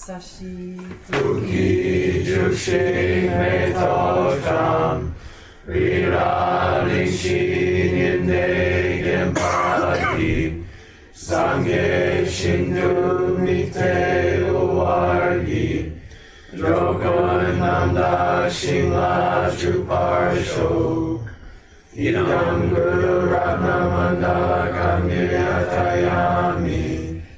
Sashi Fuki Jushi Metosham Rira Rishi Ninde Gempati Sangye Shindu Mite Uwargi Jogon Nanda Shingla Chuparsho Idam Guru Ratnamanda Kamyatayami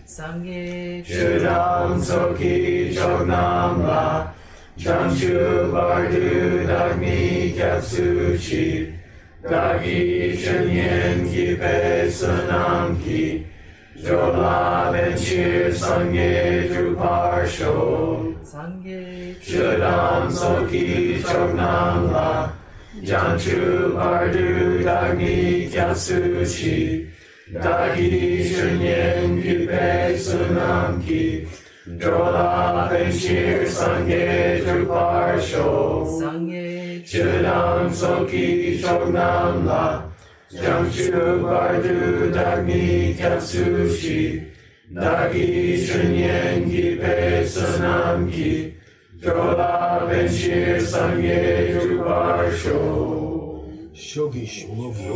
Sangye Shudam Soki Chognamba Chanchu Bardu Dagmi Kyatsuchi Dagi Shunyen Kipe Sunamki Jola Benchir Sangye Druparsho Sangye Shudam Soki Chognamba Janchu Bardu Dagmi Kyatsuchi Dagi Shunyen Kipe Sunamki Jola Benchir Sangye Druparsho Sangye Shudam Soki Chognam La Jamshu Bardu Dagmi Kyatsuchi Dagi Shunyen Kipe Sunamki Jola Benchir Sangye Druparsho Shogi Shmogi.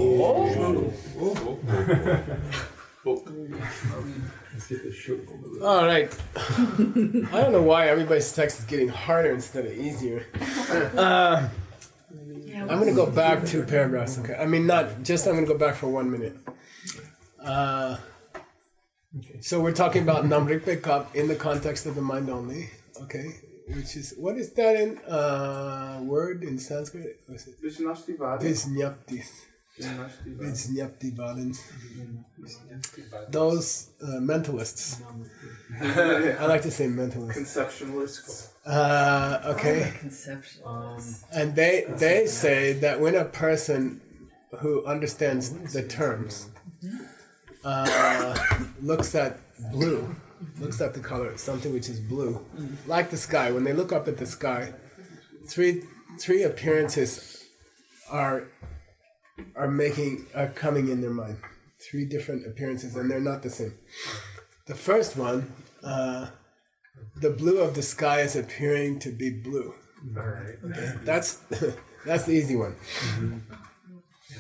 All right. I don't know why everybody's text is getting harder instead of easier. I'm going to go back 2 paragraphs. Okay. I mean, not just. I'm going to go back for 1 minute. So we're talking about Namrikpe Kap in the context of the mind only. Okay. Which is, what is that in word in Sanskrit? Vijñaptis. Vijñaptivadins. Those mentalists. I like to say mentalists. Conceptualists. Okay. And they say that when a person who understands the terms looks at blue, looks at the color, something which is blue, like the sky. When they look up at the sky, three appearances are coming in their mind. 3 different appearances, and they're not the same. The first one, the blue of the sky is appearing to be blue. Okay, that's the easy one.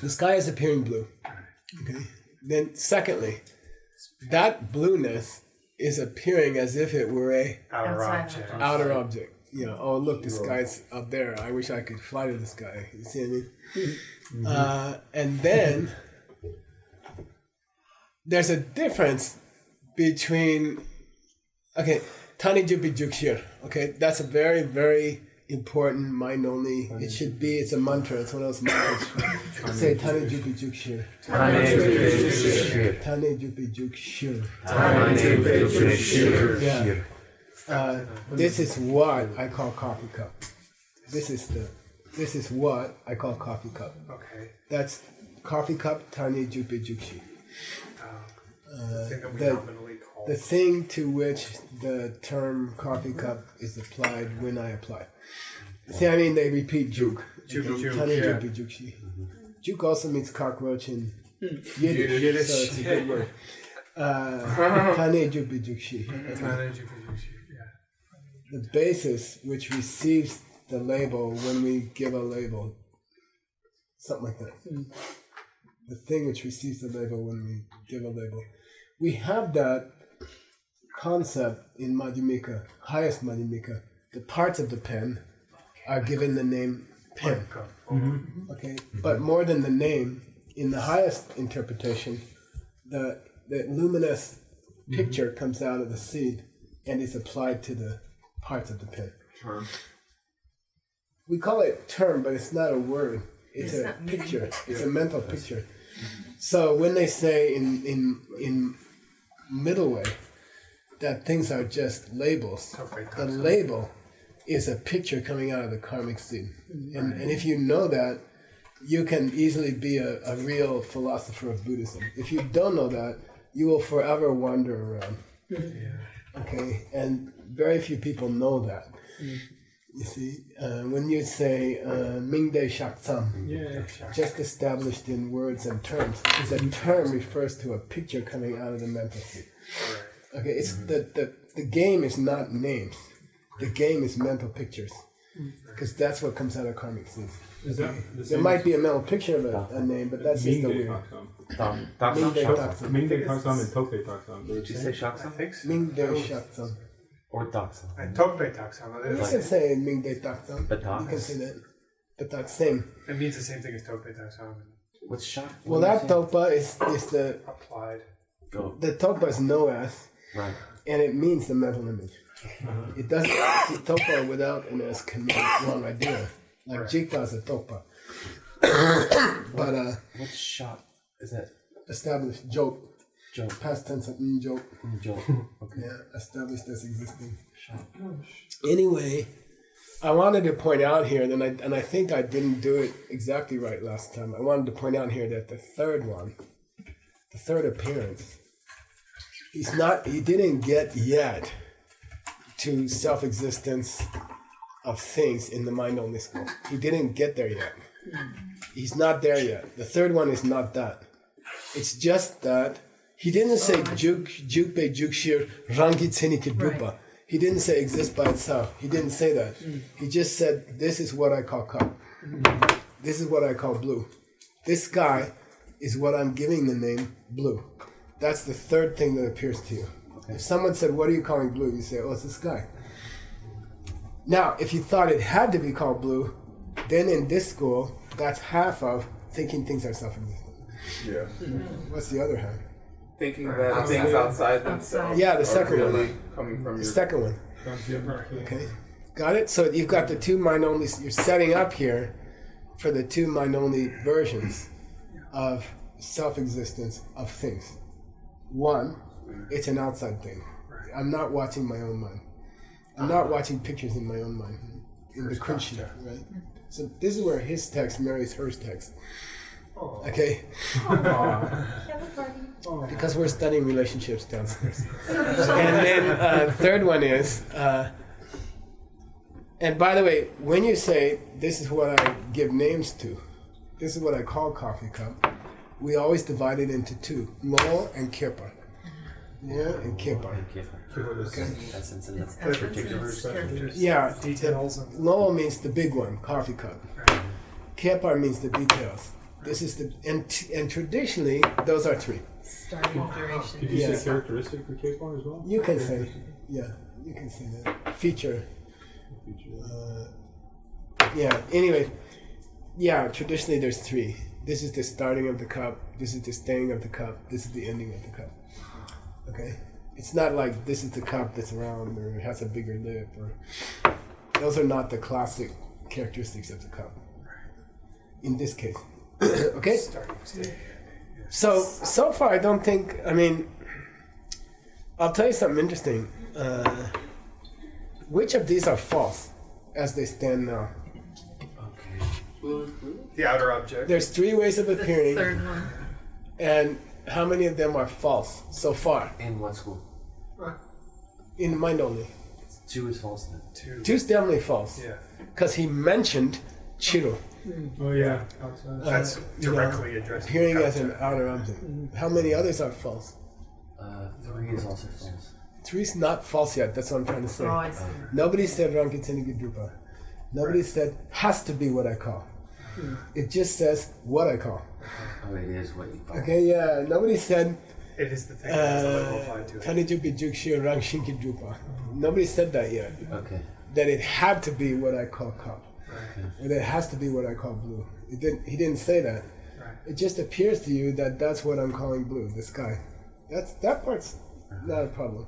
The sky is appearing blue. Okay. Then secondly, that blueness is appearing as if it were a outer object. You know, oh look, the sky's up there. I wish I could fly to the sky. You see what I mean? And then there's a difference between Tani Jupi Jukshir. Okay, that's a very, very important mind only. It's a mantra. It's one of those mantras. Say Tani Jupi Jukshir. Tani Jupi Jukshir. Tani Jupi Jukshir. Tani Jupi Jukshir. Yeah. This is what I call coffee cup. This is what I call coffee cup. Okay. That's coffee cup Tani Jupi Jukshi. The thing to which the term coffee cup is applied when I apply. See, I mean, they repeat juk. Tani Jupi Jukshi. Juk also means cockroach in Yiddish, so it's a good word. Tani Jupi Jukshi. The basis which receives the label when we give a label. Something like that. The thing which receives the label when we give a label. We have that concept in Madhyamika, highest Madhyamika. The parts of the pen are given the name pen. Okay, but more than the name, in the highest interpretation, the luminous picture comes out of the seed and is applied to the parts of the pen. We call it term, but it's not a word. It's a picture. It's a mental picture. So when they say in middle way that things are just labels, the label is a picture coming out of the karmic seed. And if you know that, you can easily be a real philosopher of Buddhism. If you don't know that, you will forever wander around. Okay, and very few people know that. You see, when you say Mingde Shaktsam, just established in words and terms, the term refers to a picture coming out of the mental seed. Okay, it's the game is not names. The game is mental pictures. Because that's what comes out of karmic seeds. Is that the There same? might be a mental picture of a name, but that's just the weird. Mingde Taksam. Mingde Taksam and Tope Taksam. Did you say Shaksam? Mingde Taksam. Or Taksam? And Tope Taksam. You can say Mingde Taksam. But You can say that. But that's same. It means the same thing as Tope Taksam. What's Shak? Well, that topa is the Applied. the topa is no as, Right. and it means the mental image. It doesn't. Topa without an s can mean wrong idea. Like jikta is a topa. But What's Shak? Is that established joke, joke? past tense of joke. Joke. Okay. Yeah, established as existing. Shak. Anyway, I wanted to point out here, and I think I didn't do it exactly right last time. I wanted to point out here that the third appearance, he didn't get yet to self-existence of things in the mind-only school. He didn't get there yet. He's not there yet. The third one is not that. It's just that he didn't say jukbe jukshir rangi tsenike drupa. He didn't say exist by itself. He didn't say that. He just said, this is what I call cup. This is what I call blue. This sky is what I'm giving the name blue. That's the third thing that appears to you. Okay. If someone said, what are you calling blue? You say, oh, it's the sky. Now, if you thought it had to be called blue, then in this school, that's half of thinking things are self-existent. Yeah. What's the other half? Thinking that things outside themselves. Yeah, the second are really one. coming from The your. second one. Okay. Got it? So you've got the two mind-only, you're setting up here for the two mind-only versions of self-existence of things. One, it's an outside thing. I'm not watching my own mind. I'm not watching pictures in my own mind. In the Kunshi, right? So this is where his text marries her text. Okay? Because we're studying relationships downstairs. And then third one is, and by the way, when you say, this is what I give names to, this is what I call coffee cup, we always divide it into two, Mo and Kirpa. Yeah, and Kirpa. Okay. Essence and that's particular. Yeah, Details. Mo means the big one, coffee cup. Kirpa means the details. This is the, and traditionally, those are three. Starting duration. Could you Yeah. say characteristic for K-bar as well? You can say, yeah, you can say that. Feature. Yeah, anyway, yeah, traditionally there's three. This is the starting of the cup, this is the staying of the cup, this is the ending of the cup. Okay? It's not like this is the cup that's round or has a bigger lip, or those are not the classic characteristics of the cup. In this case. Okay? So far I don't think, I mean, I'll tell you something interesting. Which of these are false as they stand now? The outer object. There's three ways of The appearing, third one. and how many of them are false so far? In what school? In mind only. 2 is false then. Two's definitely false. Yeah. Because he mentioned Chiro, Oh yeah. Outside. That's directly addressed. appearing as an outer object. How many others are false? 3 is also false. Three's not false yet, that's what I'm trying to say. Oh, I see. Nobody said Rankitini Nobody said has to be what I call. It just says what I call. Oh, it is what you call. Okay, yeah. Nobody said It is the thing that's the label applied to it. Kanijupi Jukshi Rangshinki Drupa. Nobody said that yet. Okay. That it had to be what I call cup. Or that it has to be what I call blue. He didn't say that. Right. It just appears to you that that's what I'm calling blue, the sky. That part's not a problem.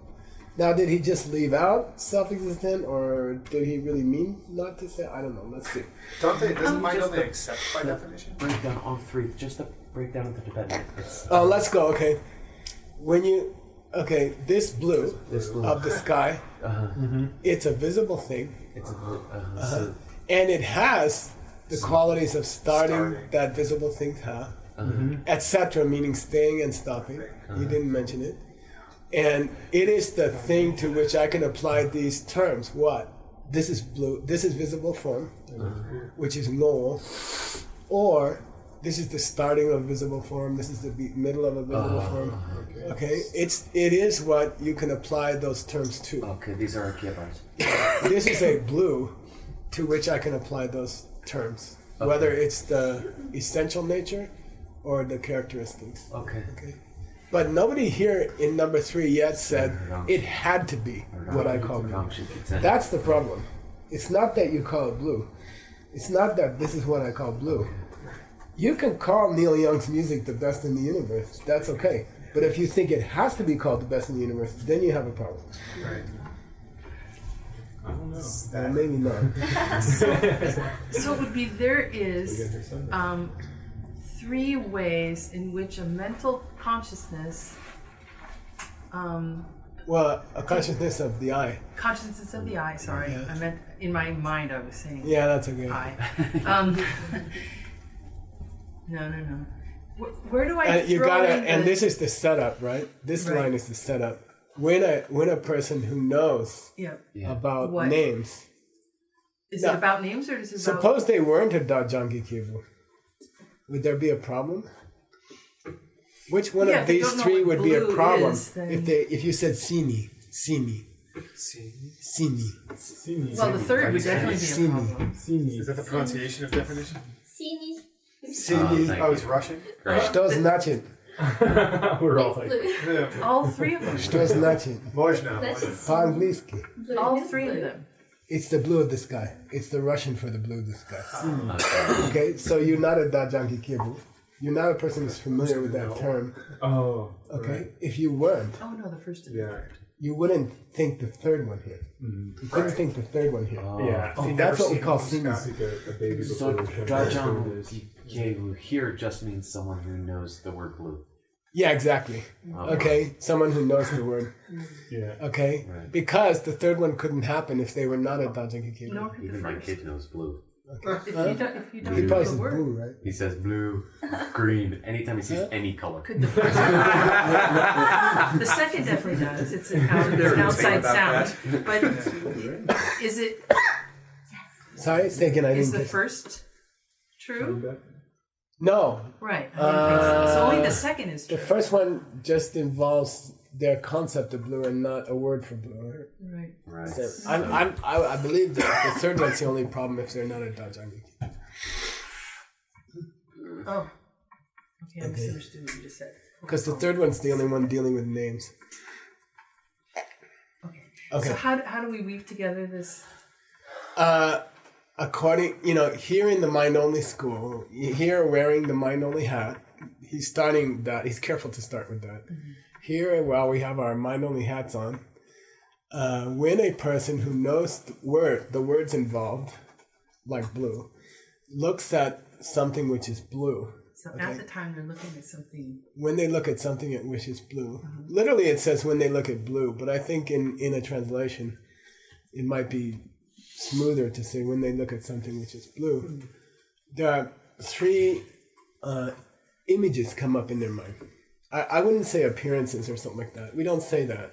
Now, did he just leave out self-existent, or did he really mean not to say? I don't know. Let's see. Doesn't mind only accept by definition? Break down all 3. Just the breakdown of the Tibetan. Oh, let's go. Okay. This blue This blue. of the sky, it's a visible thing, It's a and it has the qualities of starting that visible things have, etc., meaning staying and stopping. You didn't mention it. And it is the thing to which I can apply these terms. What? This is blue. This is visible form, which is no, or This is the starting of a visible form. This is the middle of a visible form. Okay, it is what you can apply those terms to. Okay, these are our keyboards. This is a blue to which I can apply those terms, whether it's the essential nature or the characteristics. Okay. Okay, but nobody here in number 3 yet said it had to be what I call blue. That's the problem. It's not that you call it blue. It's not that this is what I call blue. You can call Neil Young's music the best in the universe. That's okay. But if you think it has to be called the best in the universe, then you have a problem. Right. I don't know. Well, maybe not. So it would be there is 3 ways in which a mental consciousness, Well, a consciousness of the eye. consciousness of the eye. Sorry, Yeah. I meant in my mind. I was saying Yeah, that's okay. eye. No. Where do I You throw gotta, in and the- this is the setup, right? This Right. line is the setup. When a person who knows Yeah. about What? names, Is No. it about names or is it about? suppose they weren't a Dajangi Kibu, would there be a problem? Which one Yeah, of if they these don't know 3 what would be a blue problem is, then- if you said sini? Well, the third would definitely be a Sini. problem. Is that the pronunciation of definition? Sini. Sini. thank Oh, it's you. Russian? Что значит? We're all like, Yeah. All 3 of them. Что значит? Можно. That's just По-английски. All 3 of them. It's the blue of the sky. It's the Russian for the blue of the sky. Okay. Okay, so you're not a Dajangi Kibu. You're not a person who's familiar with that term. oh, Okay, if you weren't, Oh no, the first. yeah, you wouldn't think the third one here. You couldn't think the third one here. yeah. See, that's what we call It's sini. like a baby So before the Dajang Kyewu here just means someone who knows the word blue. Yeah, exactly. Okay, someone who knows the word. Yeah. Okay, Right. because the third one couldn't happen if they were not a Dajangi Kibu. Nor could the Even my first. kid knows blue. If you don't He know probably the says word, blue, right? He says blue, green, anytime he sees any color. could the first? The second definitely does. It's an outside sound. But is it? Sorry, thinking I Is didn't the get. first true? No, Right. I didn't think so. So only the second is the true. first one just involves their concept of blue and not a word for blue. Right. Right. So I believe that the third one's the only problem if they're not a Dajangi. Oh. Okay, I misunderstood what you just said. Because the third one's the only one dealing with names. Okay. Okay. So how do we weave together this? According, here in the mind-only school, here wearing the mind-only hat, he's starting that. He's careful to start with that. Here, while we have our mind-only hats on, when a person who knows the words involved, like blue, looks at something which is blue. So at the time they're looking at something. When they look at something which is blue, literally it says when they look at blue, but I think in a translation, it might be smoother to say when they look at something which is blue. There are 3 images come up in their mind. I wouldn't say appearances or something like that. We don't say that.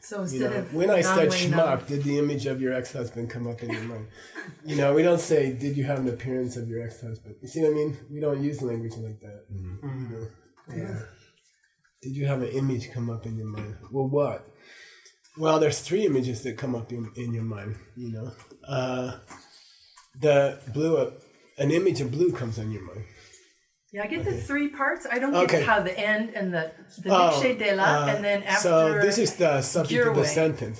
So instead of When I said non-way schmuck, did the image of your ex-husband come up in your mind? We don't say, did you have an appearance of your ex-husband? You see what I mean? We don't use language like that. Yeah. Did you have an image come up in your mind? Well, what? Well, there's 3 images that come up in your mind, The blue, an image of blue comes on your mind. Yeah, I get the 3 parts. I don't get Okay. how the end and the niche de la, and then after. So this is the subject of the Girway. sentence.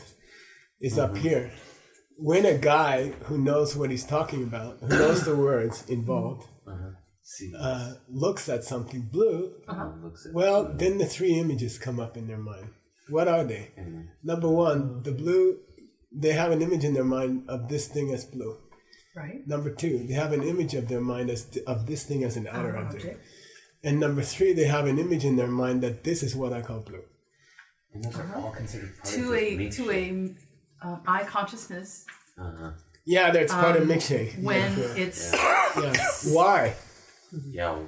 Is up here. When a guy who knows what he's talking about, who knows the words involved, See. looks at something blue, Looks at well, then the 3 images come up in their mind. What are they? Number 1, the blue, they have an image in their mind of this thing as blue. Right. Number 2, they have an image of their mind of this thing as an outer Outer object. object. And number 3, they have an image in their mind that this is what I call blue. And those are all considered part To of a the to a eye consciousness Yeah, that's part of mixing. when it's Yeah. Why? Yeah.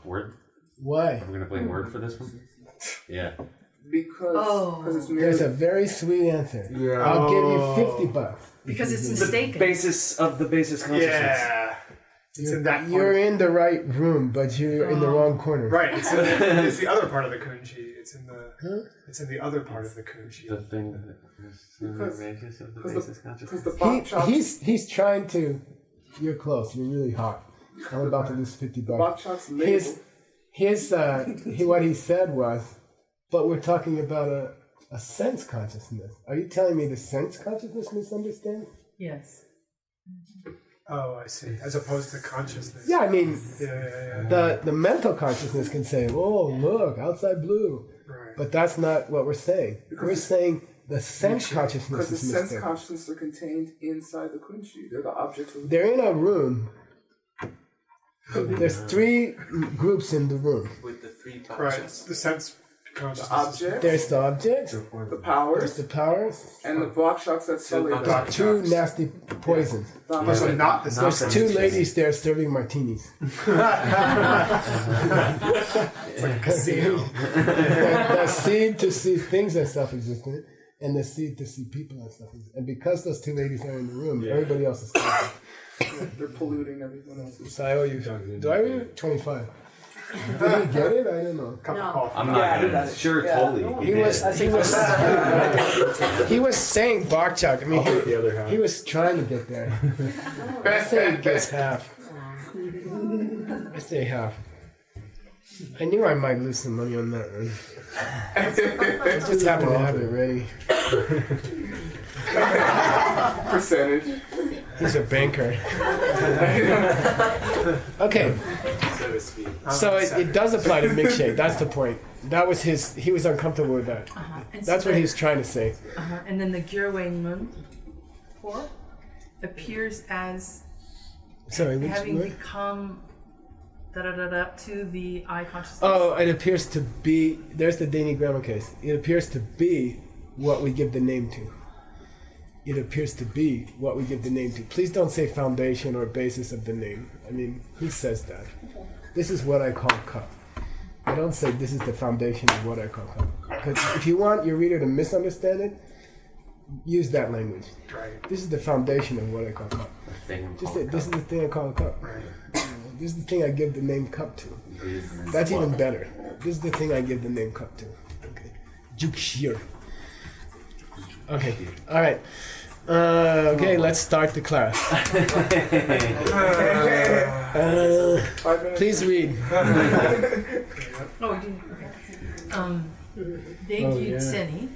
Word. Why? We're gonna play word for this one. Yeah. Because it's There's a very sweet answer. Yeah. I'll give you $50. because it's The mistaken. basis of the basis consciousness. Yeah. It's in that part. You're in the right room, but you're in the wrong corner. Right. It's the other part of the kunchi. It's in the other part of the kunchi. The thing that is the basis of the basis consciousness. Because the bok chops, He's trying to. You're close. You're really hot. I'm about to lose $50. bok chops label. What he said was, but we're talking about a sense consciousness. Are you telling me the sense consciousness misunderstands? Yes. Oh, I see. As opposed to consciousness. Yeah, I mean, Yeah. the mental consciousness can say, "Oh, look, outside blue," Right. but that's not what we're saying. We're saying the sense consciousness Because the is sense mistaken. consciousness are contained inside the kunchi. They're the objects of the They're in a room. There's 3 groups in the room. With the 3 Right. conscious. The sense consciousness. object, There's the objects, the there's powers, the powers, and the bok chops that sully Bok the there's 2 nasty poisons. Oh, so not the There's sense. 2 ladies there serving martinis. It's like a casino. The seed to see things as self-existent, and the seed to see people as self-existent. And because those 2 ladies are in the room, everybody else is conscious. They're polluting everyone else's. So I owe you. Do I owe you 25? Did he get it? I don't know. Cup of coffee. I'm not even sure totally. He was saying bok chok. I mean, The other half. he was trying to get there. I say he gets half. I say half. I knew I might lose some money on that one. I just happened to have it ready. Percentage. He's a banker. Okay, so it does apply to milkshake. That's the point. That was his. He was uncomfortable with that. And That's so what then- he's trying to say. And then the Gyurwang Mun 4 appears as Sorry, which having word? become to the I consciousness. Oh, it appears to be. There's the Dani grammar case. It appears to be what we give the name to. It appears to be what we give the name to. Please don't say foundation or basis of the name. I mean, who says that? This is what I call cup. I don't say this is the foundation of what I call cup. Because if you want your reader to misunderstand it, use that language. Right. This is the foundation of what I call cup. Just say, this is the thing I call a cup. This is the thing I give the name cup to. That's even better. This is the thing I give the name cup to. Okay. Jukshir. Okay. All right. Okay, let's start the class. 5 minutes. Please read. Oh, we didn't. Okay. Degi Tseni.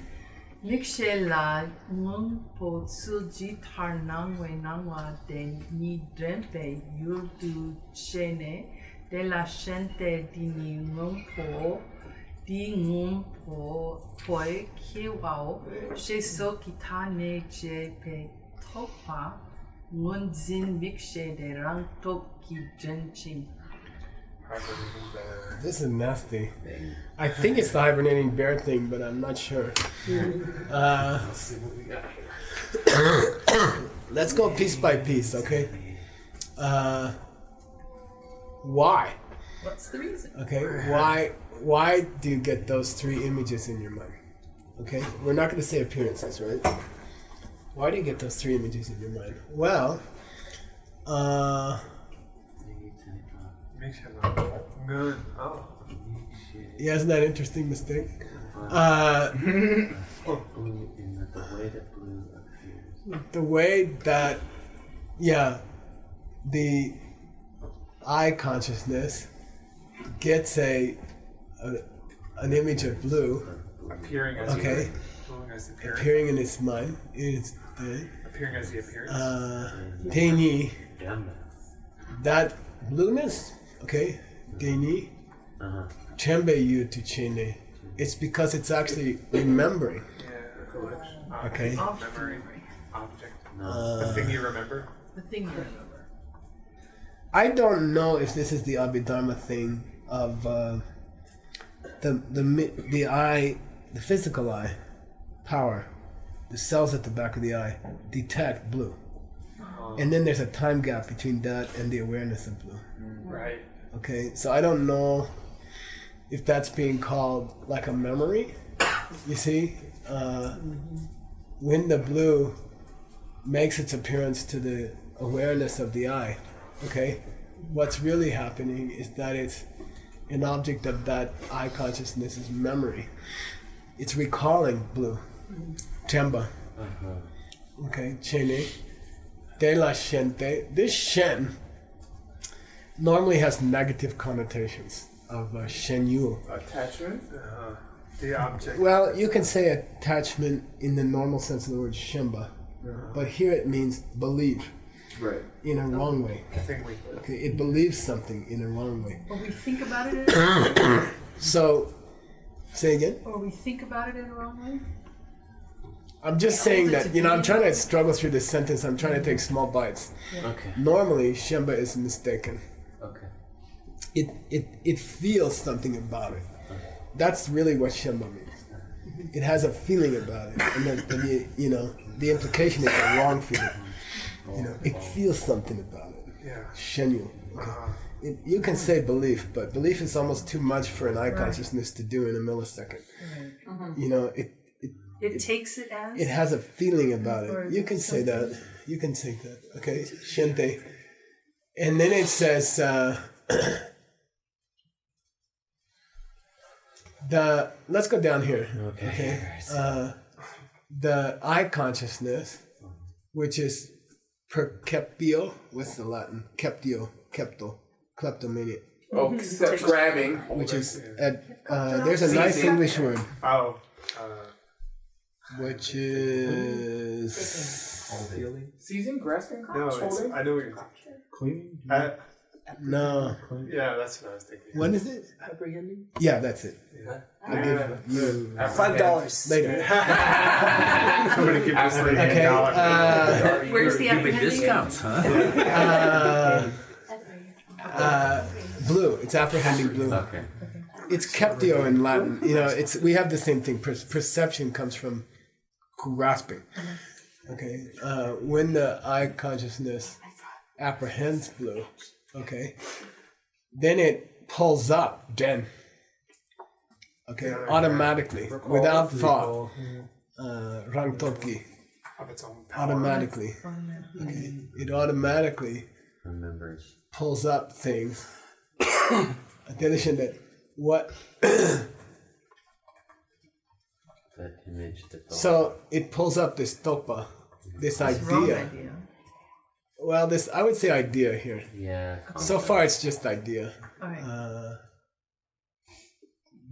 Mikshe la ngung po tsuji tar nangwe nangwa den ni drempe yurdu shene de la shente dini ngung po di ngung po poi kiwao she so kitane je pe topa ngun zin mikshe de rang top ki jenching. This is nasty. I think it's the hibernating bear thing, but I'm not sure. Let's go piece by piece, okay? Why? What's the reason? Okay, why do you get those 3 images in your mind? Okay, we're not going to say appearances, right? Why do you get those 3 images in your mind? Well, Good. Oh. yeah, isn't that interesting mistake? The way that, yeah, the I consciousness gets an image of blue, Appearing as okay, the appearance. appearing in its mind, Appearing as the appearance. Deni, that blueness, okay, Deni, Chembe yu to Chene. It's because it's actually remembering, okay? Memory. Object. The thing you remember. The thing you remember. I don't know if this is the Abhidharma thing of the eye, the physical eye, power, the cells at the back of the eye detect blue. And then there's a time gap between that and the awareness of blue. Right. Okay, so I don't know if that's being called like a memory. You see, when the blue makes its appearance to the awareness of the eye, okay, what's really happening is that it's an object of that I consciousness's memory. It's recalling blue. Temba. Okay, Chene. De la Shente. This Shen normally has negative connotations of Shenyu. Attachment? The object. Well, you can say attachment in the normal sense of the word Shemba, but here it means believe Right. in a wrong way. I think we. Okay, it believes something in a wrong way. Or we think about it in So, say again? or we think about it in a wrong way. I'm just saying that, I'm trying to struggle through this sentence. I'm trying to take small bites. Okay. Normally, Shemba is mistaken. Okay. It feels something about it. That's really what Shemba means. It has a feeling about it. And the implication is a wrong feeling. It feels something about it. Yeah. Shenyu. Okay. You can say belief, but belief is almost too much for an eye consciousness to do in a millisecond. It takes it as. It has a feeling about Or it. You can say something. that. You can say that. Okay, Shente. And then it says let's go down here. Okay. The I consciousness, which is perceptio. What's the Latin? Klepto, kleptomania. Oh, grabbing. Which is there's a nice English word, Oh. which is Seizing, grasping, No, it's, holding. I know what you're thinking. Cleaning? no. Yeah, that's what I was thinking. What is it? Apprehending? Yeah, that's it. Yeah. I'll give you $5 later. Somebody give this lady Okay. $1. Where's the apprehending? Discounts, huh? Blue. It's apprehending blue. Okay. It's kleptio in Latin. We have the same thing. Perception comes from grasping. Okay. When the I consciousness apprehends blue, okay, then it pulls up den. Okay, automatically, without thought. Rangtoki. Of its own power. Automatically. Okay. It automatically Remembers. pulls up things. Attention that what The image that so it pulls up this topa, this That's wrong idea. idea. Well, I would say idea here. Yeah. So far, it's just idea All right.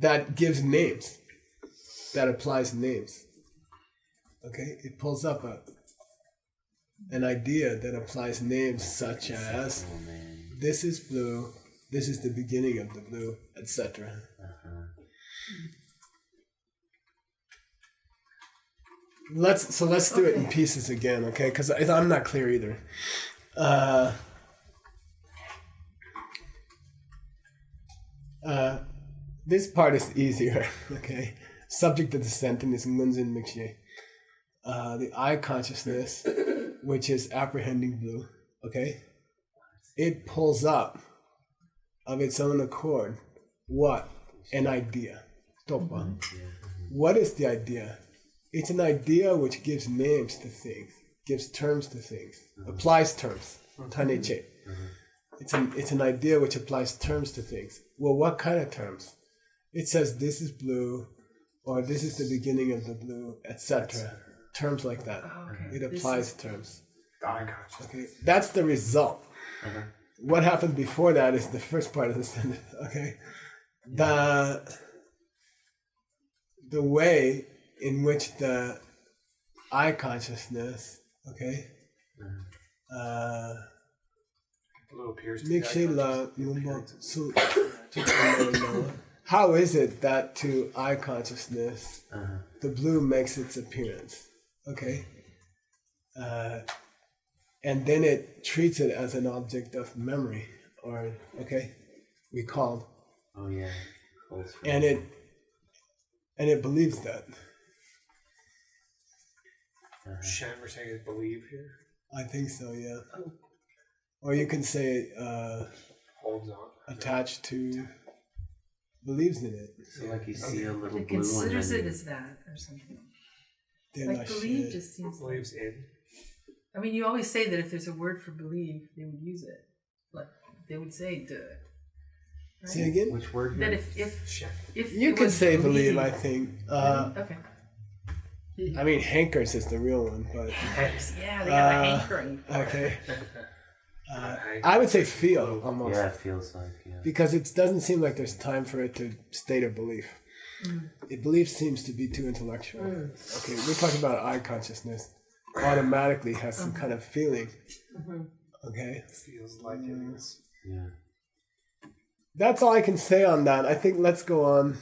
that gives names, that applies names. Okay, it pulls up an idea that applies names such as Oh man. this is blue, this is the beginning of the blue, etc. Let's do it in pieces again, okay? Because I'm not clear either. This part is easier, okay? Subject of the sentence is Ngunzin Mikshe. The I consciousness, which is apprehending blue, okay? It pulls up of its own accord what? An idea. Topa. What is the idea? It's an idea which gives names to things, gives terms to things, applies terms. Taneche. It's an idea which applies terms to things. Well, what kind of terms? It says this is blue, or this is the beginning of the blue, etc. Terms like that. Oh, okay. It applies terms. The I consciousness. Okay, that's the result. What happened before that is the first part of the sentence. Okay, the way in which the I consciousness, okay, Blue appears to be I consciousness. how is it that to I consciousness the blue makes its appearance? Okay, and then it treats it as an object of memory, or recalled, Oh yeah. and it believes that. Shen, we're saying is believe here. I think so, yeah. Or you can say Holds on. attached to, believes in it. So like you see a little It blue considers and it then as that or something. Then Like I believe should- just seems like. Believes in. I mean, you always say that if there's a word for believe, they would use it. Like they would say de. Right? Say again? Which word? That here? if You it could was say believe, I think. okay. I mean, hankers is the real one, but Yeah, they have a hankering. okay. I would say feel almost. Yeah, it feels like, yeah. Because it doesn't seem like there's time for it to state a belief. A belief seems to be too intellectual. Okay, we're talking about eye consciousness. Automatically has some kind of feeling. Okay? Feels like it is. Yeah. That's all I can say on that. I think let's go on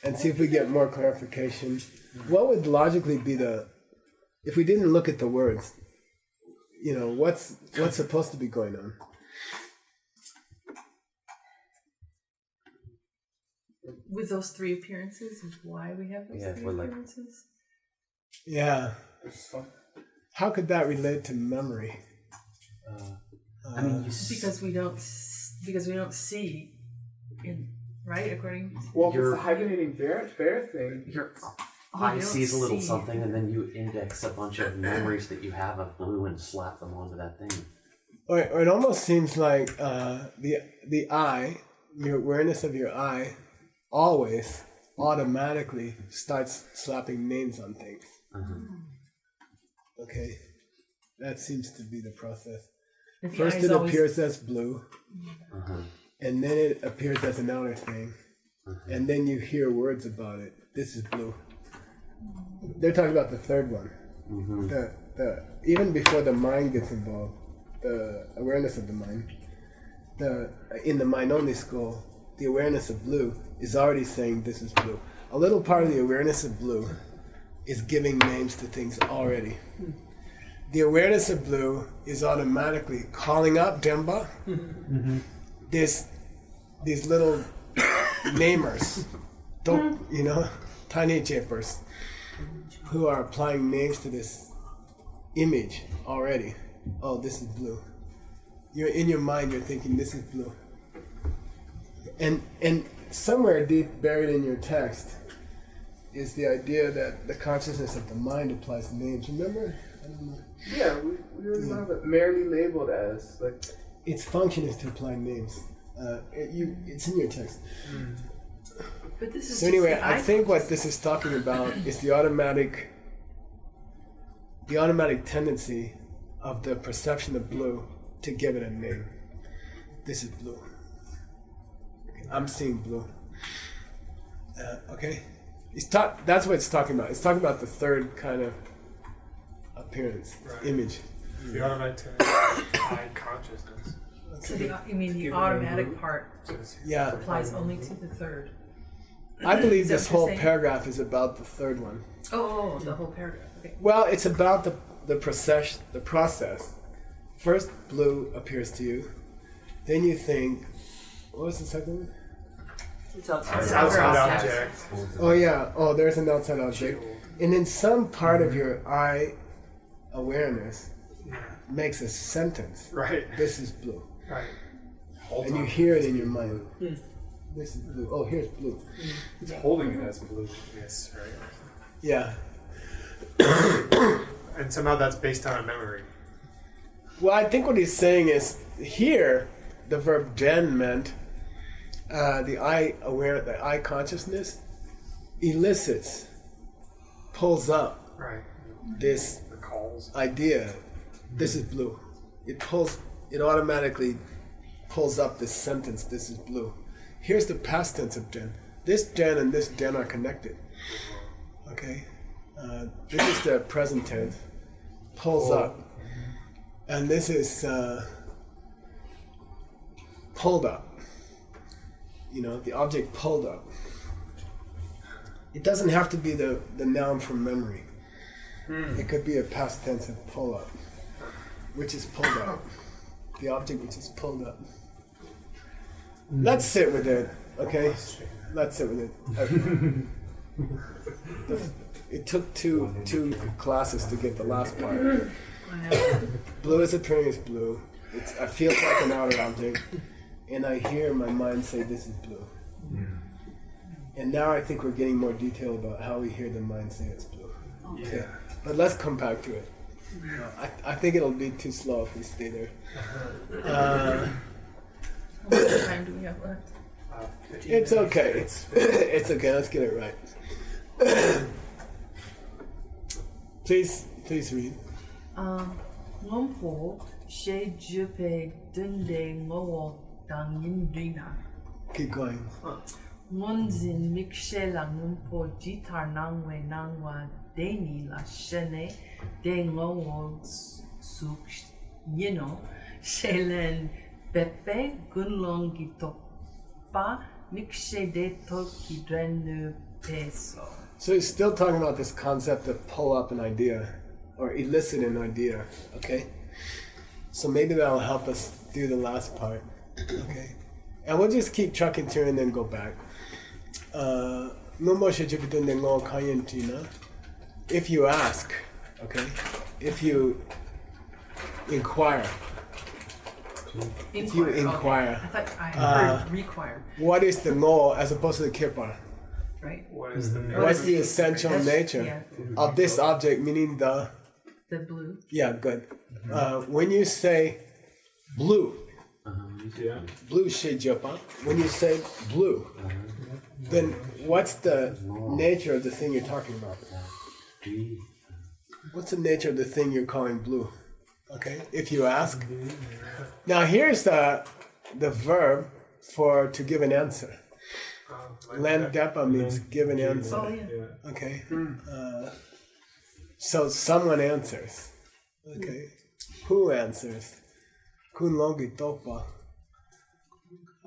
and see if we get more clarification. What would logically be if we didn't look at the words, what's supposed to be going on? With those three appearances is why we have those three appearances? Yeah. How could that relate to memory? I mean, because we don't see, right? According to Well, if it's the hibernating bear thing. your eye sees a little something, and then you index a bunch of memories that you have of blue and slap them onto that thing. Or it almost seems like the eye, your awareness of your eye, always automatically starts slapping names on things. Okay, that seems to be the process. First it appears as blue, and then it appears as an outer thing, and then you hear words about it. This is blue. They're talking about the third one. The even before the mind gets involved, the awareness of the mind. In the mind-only school, the awareness of blue is already saying this is blue. A little part of the awareness of blue is giving names to things already. The awareness of blue is automatically calling up Demba. These little namers, tiny japers, who are applying names to this image already. Oh, this is blue. You're in your mind. You're thinking this is blue. And somewhere deep buried in your text is the idea that the consciousness of the mind applies names. Remember? I don't know. Yeah, we already have it merely labeled as like. Its function is to apply names. It's in your text. But this is So anyway, I think what this is talking about is the automatic tendency of the perception of blue to give it a name. This is blue. I'm seeing blue. Okay? That's what it's talking about. It's talking about the third kind of appearance, image. The automatic eye consciousness. So you mean the automatic part Yeah. applies only to the third? I believe Is that this what you're whole saying? paragraph is about the third one. Oh, the whole paragraph. Okay. Well, it's about the process. First, blue appears to you. Then you think, what was the second one? It's outside object. Oh yeah. Oh, there's an outside object. And then some part of your eye awareness makes a sentence. Right. This is blue. Right. And you hear it in your mind. This is blue. Oh, here's blue. It's holding it as blue. Yes, right. Yeah. And somehow that's based on a memory. Well, I think what he's saying is here, the verb den meant the eye consciousness elicits, pulls up Right. this The calls. idea. This is blue. It automatically pulls up this sentence. This is blue. Here's the past tense of den. This den and this den are connected. Okay. This is the present tense. Pulls up. And this is pulled up. The object pulled up. It doesn't have to be the noun from memory. It could be a past tense of pull up, which is pulled up. The object which is pulled up. Let's sit with it, okay? Let's sit with it. It took two classes to get the last part. Blue is appearing as blue. I feel like an outer object, and I hear my mind say, "This is blue." And now I think we're getting more detail about how we hear the mind say it's blue. Okay. But let's come back to it. I think it'll be too slow if we stay there. How much time do we have left? 15 It's minutes. okay. It's okay. Let's get it right. Please read. Ngompo she jupe dunde ngowo dang yindrina. Keep going. Ngonzin mikshela ngompo jitar nangwe nangwa deni la shene de ngowo suk yino shelen pepe gunlong gitopa mikshe de toki drenu peso. So he's still talking about this concept of pull up an idea or elicit an idea, okay? So maybe that'll help us do the last part, okay? And we'll just keep trucking through and then go back. If you ask, okay? If you inquire. If you inquire. Okay. I thought I heard require. What is the ngo as opposed to the kirpa? Right? What is the What's the essential nature of this object, meaning the blue. Yeah, good. When you say blue, Yeah. blue shejapa, when you say blue, then what's the nature of the thing you're talking about? What's the nature of the thing you're calling blue? Okay, if you ask. Now here's the verb for to give an answer. Landepa means give an answer. Oh yeah. Okay. So someone answers. Okay. Who answers? Kun longi topa.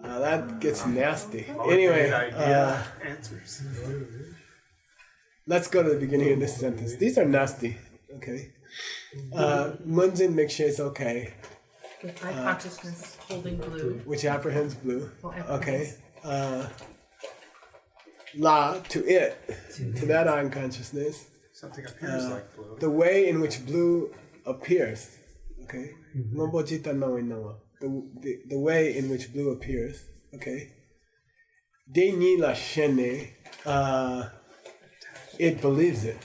That gets nasty. Anyway, answers. let's go to the beginning of this sentence. These are nasty. Okay. Munjin mikshe is okay, With eye consciousness holding blue. which apprehends blue. Well, Okay. apprehends. La to it, to that unconsciousness. Something appears like blue. The way in which blue appears. Okay. Ngombo-jita nawa. The way in which blue appears. Okay. De la shene. It believes it.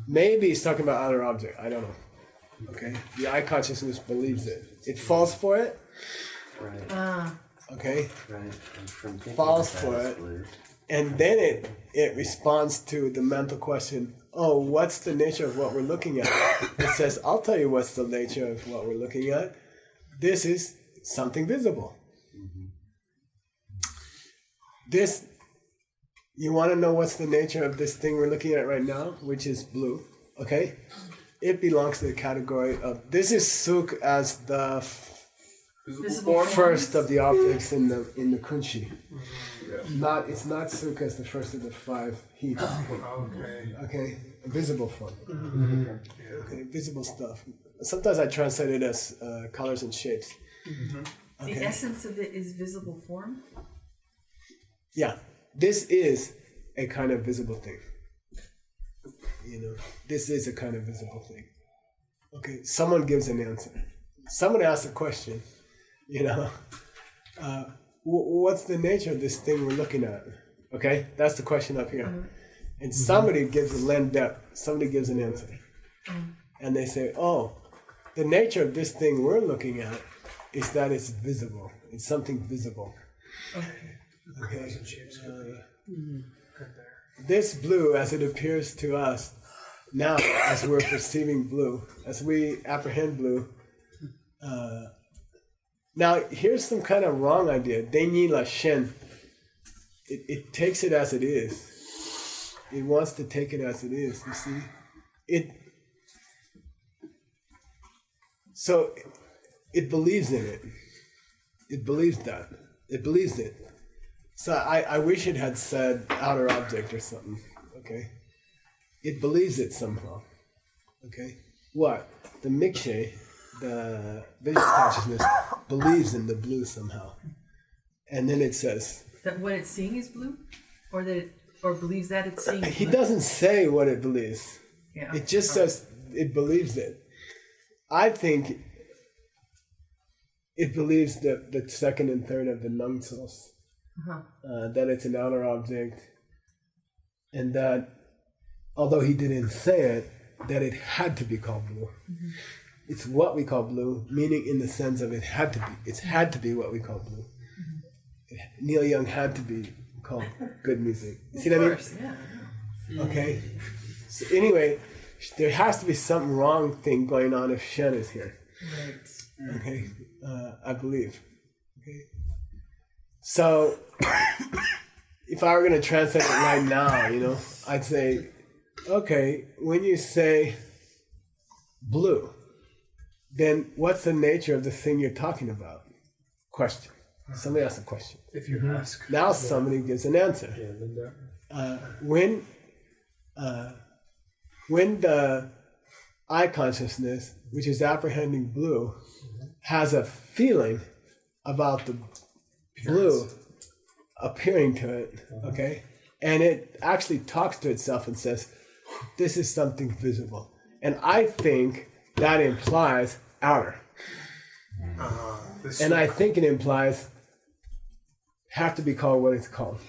Maybe he's talking about outer object. I don't know. Okay. The eye consciousness believes it. It falls for it. Right. Okay. Right. And from thinking Falls that for that is it. blue, And then it responds to the mental question, oh, what's the nature of what we're looking at? It says, I'll tell you what's the nature of what we're looking at. This is something visible. This, you want to know what's the nature of this thing we're looking at right now, which is blue, okay? It belongs to the category of, this is suk as the Visible first of the objects in the kunshi. It's not suk as the first of the 5 heaps. Okay. Okay, visible form. Okay, visible stuff. Sometimes I translate it as colors and shapes. The essence of it is visible form. Yeah, this is a kind of visible thing. You know, this is a kind of visible thing. Okay, someone gives an answer. Someone asks a question. You know, what's the nature of this thing we're looking at? Okay, that's the question up here. And somebody gives a lend depth. Somebody gives an answer. And they say, oh, the nature of this thing we're looking at is that it's visible. It's something visible. Okay. This blue, as it appears to us now, as we're perceiving blue, as we apprehend blue, now here's some kind of wrong idea. Denyi la shen. It takes it as it is. It wants to take it as it is. You see, so it believes in it. It believes that. It believes it. So I wish it had said outer object or something. Okay, it believes it somehow. Okay, what the mikshe, the vision consciousness, believes in the blue somehow, and then it says That what it's seeing is blue, or believes that it's seeing. he blue? doesn't say what it believes. Yeah. It just says it believes it. I think it believes the second and third of the nangsos. That it's an outer object, and that although he didn't say it, that it had to be called blue. It's what we call blue, meaning in the sense of it had to be. It's had to be what we call blue. Neil Young had to be called good music. You see what I mean? Yeah. Okay. So anyway, there has to be some wrong thing going on if Shen is here. Right. Okay, I believe. Okay. So, if I were going to translate it right now, I'd say, okay, when you say blue, then what's the nature of the thing you're talking about? Question. Somebody asks a question. If you ask. Now somebody gives an answer. Yeah, Linda. When the eye consciousness, which is apprehending blue, has a feeling about the blue appearing to it, okay? And it actually talks to itself and says, this is something visible. And I think that implies outer. And I think it implies have to be called what it's called.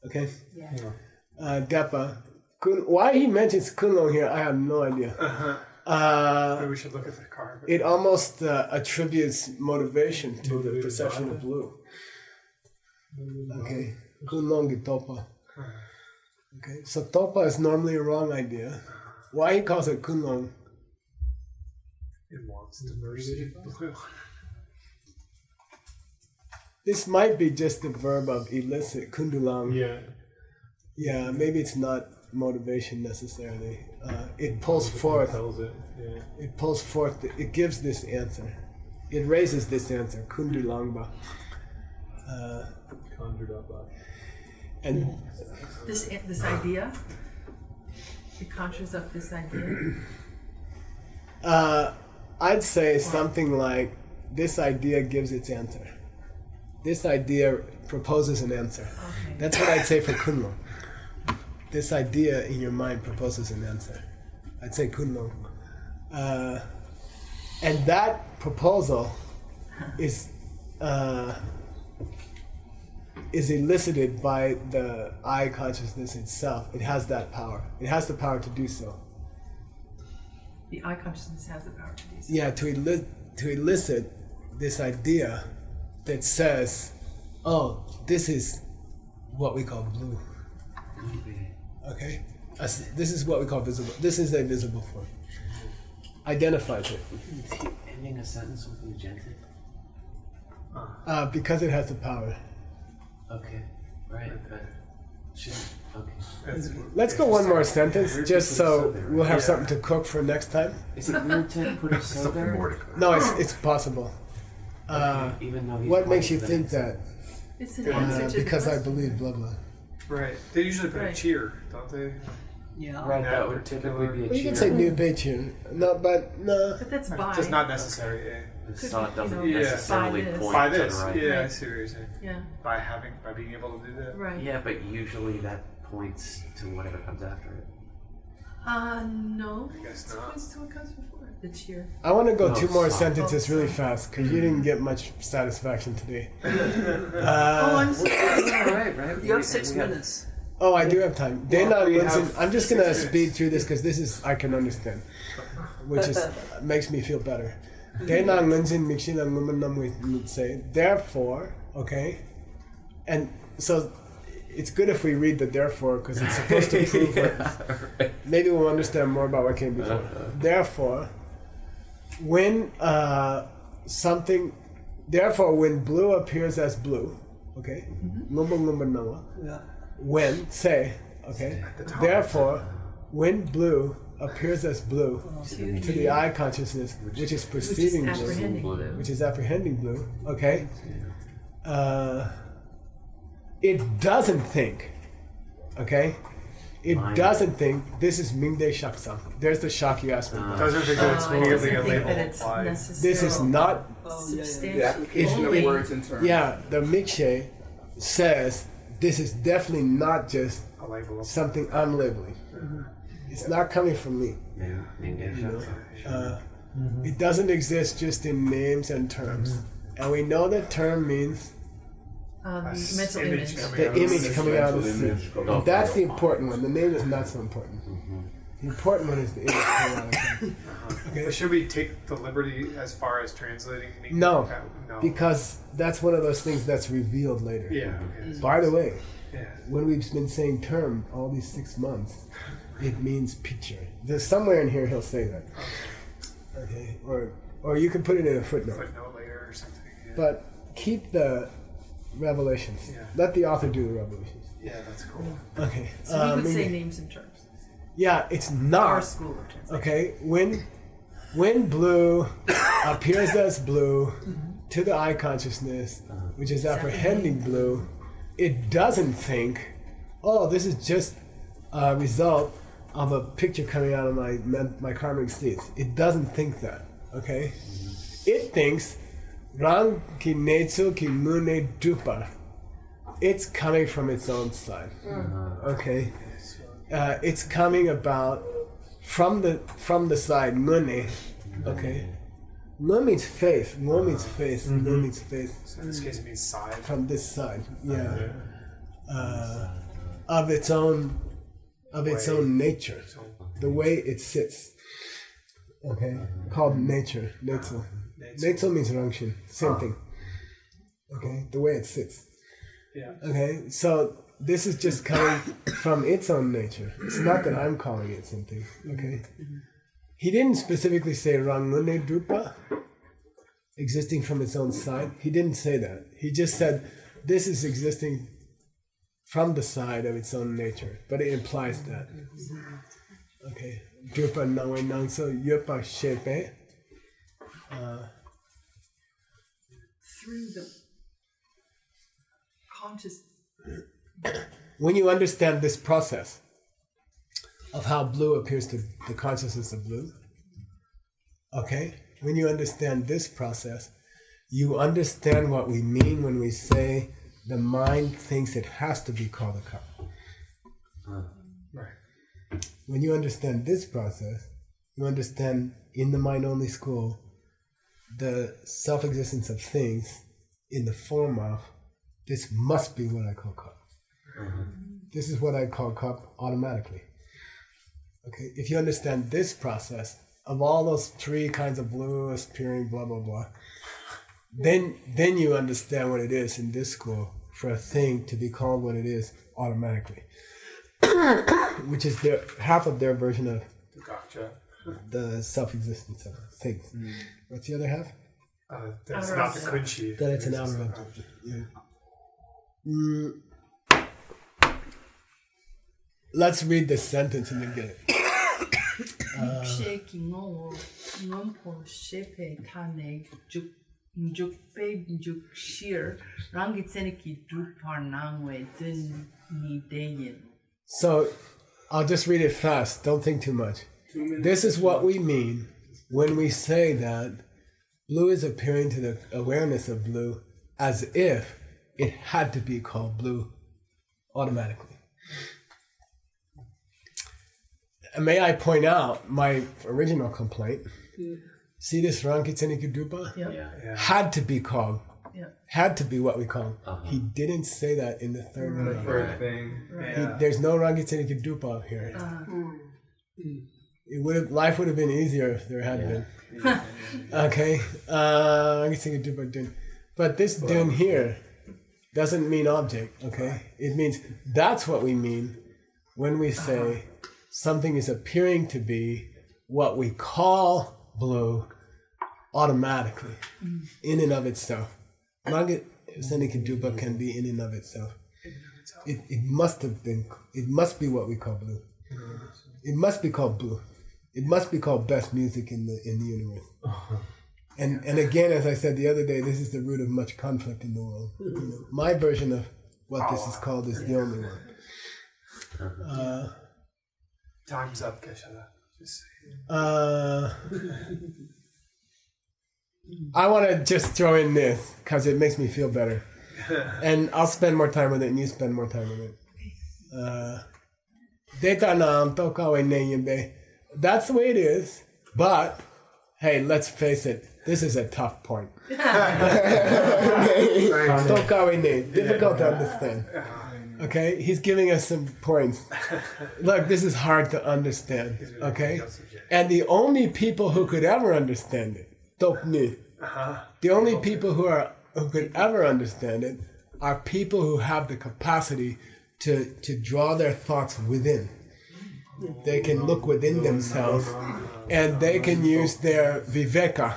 Okay? Yeah. Depa. Why he mentions Kunlong here, I have no idea. Maybe we should look at the card. It almost attributes motivation to the perception of blue. Okay. Kunlong gi Topa. Okay. So Topa is normally a wrong idea. Why he calls it Kunlong? It wants diversity. This might be just the verb of elicit, kundulang. Yeah. Yeah, maybe it's not motivation necessarily. It pulls forth. Tells it. Yeah. It pulls forth. It gives this answer. It raises this answer. Kundulangba. Conjured up. And This idea. It conjures up this idea. I'd say something like this idea gives its answer. This idea proposes an answer. Okay. That's what I'd say for Kunlong. This idea in your mind proposes an answer. I'd say Kunlong. And that proposal is elicited by the eye consciousness itself. It has that power. It has the power to do so. The eye consciousness has the power to do so. Yeah, to elicit this idea that says, oh, this is what we call blue. Okay? This is what we call visible. This is a visible form. Identifies it. Is he ending a sentence with agentic? Because it has the power. Okay, right. Okay. Let's go one more sentence, just so we'll have something to cook for next time. Is it weird to put a so there? No, it's possible. Even though he's What makes you pointing think that? It's an answer to Because the I question. believe blah blah. Right. They usually put a Right. cheer, don't they? Yeah. Right, Yeah, that would typically be a Well, you cheer. can say new Beijing. No, but no. But that's by. Just not necessary. Yeah. The saw doesn't you know, necessarily by this. point By to this, the right. yeah, I Right. see what you're saying. Yeah. By being able to do that. Right. Yeah, but usually that points to whatever comes after it. No. I guess It not. points to what comes before. The cheer. I want to go No, 2 more stop. sentences really fast because you didn't get much satisfaction today. I'm sorry. Right. You have 6 minutes. Oh, I do have time. Dana we Munson, have I'm just gonna 6 speed through this because this is I can understand, which is makes me feel better. Dana Munson Mixin and Luminum would say, therefore, okay, and so it's good if we read the therefore because it's supposed to prove what. Maybe we'll understand more about what came before. Therefore, when when blue appears as blue, okay, Lumba Lumba Noah. Yeah. When, say, okay, therefore, when blue appears as blue to the eye consciousness, which is perceiving blue, apprehending blue. which is apprehending blue, okay, it doesn't think, okay, it doesn't think this is Mingde Shaksam. There's the Shakya aspect. Doesn't think that it's It merely doesn't a think label that it's applied. necessary. This is not, substantial. The application of It- words and terms. yeah, the Mikshe says this is definitely not just A label. something I'm labeling. It's not coming from me. It doesn't exist just in names and terms. And we know that term means The mental image. the image coming out of the Image sea. coming That's the important one. The name is not so important. The important one is the interpolarization. But should we take the liberty as far as translating? No, No. because that's one of those things that's revealed later. Yeah. Okay. By the way, Yeah. when we've been saying term all these 6 months, it means picture. There's somewhere in here he'll say that. Okay, or you can put it in a footnote. Footnote later or something. Yeah. But keep the revelations. Yeah. Let the author do the revelations. Yeah, that's cool. Okay. So he would say names and terms. Yeah, it's Our not. school of translation. Okay, when blue appears as blue to the eye consciousness, which is apprehending blue, it doesn't think, oh, this is just a result of a picture coming out of my karmic states. It doesn't think that. Okay, it thinks Rang ki netsu ki mune dupa. It's coming from its own side. Okay, it's coming about from the side mune. Okay, mu means face. Mu means face. Mu means face. So in this case, it means side. From this side, yeah, of its own nature, the way it sits. Okay, called nature. Netsu. Netsu means rangshin. Same thing. Okay, the way it sits. Yeah. Okay, so this is just coming from its own nature. It's not that I'm calling it something. Okay, he didn't specifically say rangune drupa, existing from its own side. He didn't say that. He just said this is existing from the side of its own nature, but it implies that. Okay, drupa nawe nangso yupa shepe. Through the conscious. When you understand this process of how blue appears to the consciousness of blue, okay, when you understand this process, you understand what we mean when we say the mind thinks it has to be called a cup. Right. When you understand this process, you understand in the mind-only school the self-existence of things in the form of this must be what I call cup. This is what I call cup automatically. Okay, if you understand this process of all those 3 kinds of blue appearing, blah blah blah, then you understand what it is in this school for a thing to be called what it is automatically, which is half of their version of Gotcha. the self-existence of things. What's the other half? That's not the kunchi. That it's an outer object. Yeah. Let's read this sentence and then get it. So, I'll just read it fast. Don't think too much. This is what we mean when we say that blue is appearing to the awareness of blue as if it had to be called blue automatically. And may I point out my original complaint? See this Rankitsenikudupa? Yeah. Had to be called. Yeah. Had to be what we call. He didn't say that in the third one. First thing. Yeah. There's no Rankitsenikudupa here. Life would have been easier if there had been. Okay. Rankitsenikudupa dun. But this dun here doesn't mean object, okay? It means that's what we mean when we say something is appearing to be what we call blue automatically, in and of itself. Magit Senikudupa can be in and of itself. It must be what we call blue. It must be called blue. It must be called best music in the universe. And again, as I said the other day, this is the root of much conflict in the world. My version of what this is called is the only one. Time's up, Geshe. Just I want to just throw in this because it makes me feel better. And I'll spend more time with it and you spend more time with it. That's the way it is, but hey, let's face it, this is a tough point. Difficult to understand. Okay, he's giving us some points. Look, this is hard to understand. Okay, and the only people who could ever understand it, Tokni, the only people who could ever understand it are people who have the capacity to draw their thoughts within. They can look within themselves, and they can use their viveka.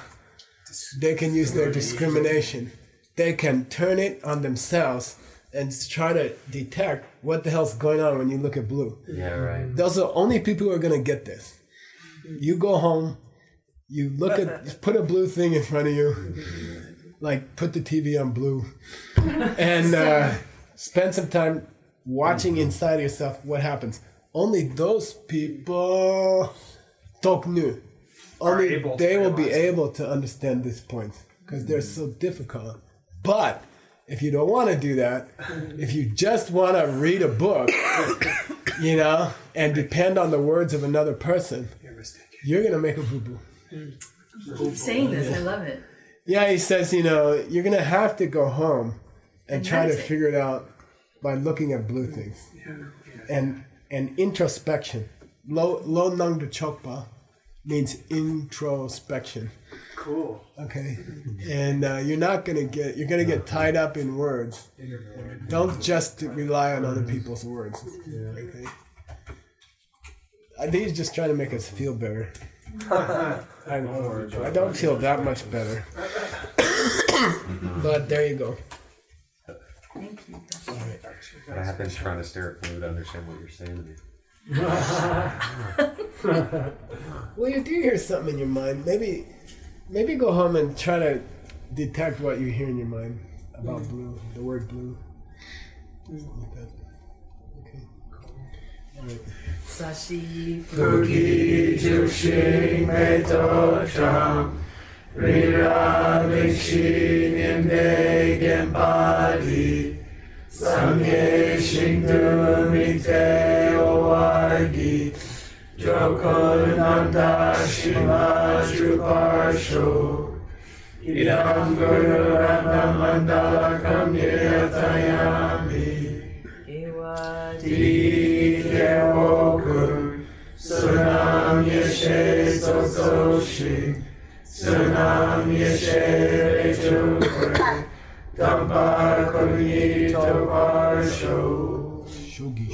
They can use their discrimination. They can turn it on themselves and try to detect what the hell's going on when you look at blue. Yeah, right. Those are the only people who are going to get this. You go home, you look at, put a blue thing in front of you, like put the TV on blue, and spend some time watching inside yourself what happens. Only those people, Toknu, only they will be able to understand this point because they're so difficult. But if you don't want to do that, if you just want to read a book, you know, and depend on the words of another person, you're going to make a boo-boo. Keep saying this, I love it. Yeah, he says, you know, you're going to have to go home and try to figure it out by looking at blue things. And introspection. Lo nang de chokpa means introspection. Cool. Okay. And you're going to get tied up in words. Don't just rely on other people's words. Okay. I think he's just trying to make us feel better. I know. I don't feel that much better. But there you go. Thank you. I have been trying to stare at blue to understand what you're saying to me. Well, you do hear something in your mind. Maybe go home and try to detect what you hear in your mind about blue, the word blue. Like that. Okay. All right. Sashi Fuki Jushi Meto Cham Rira Vikshi Nyende Genpadi Sangye Shingdu Mite Owargi Joko Nanda Shima Juparsho Idam Guru Radhamandala Kamye Tayami Di Kewoku Sunam Yeshe Sososhi Sunam Yeshe Rechukwe Dampa Kuni Toparsho Shogi.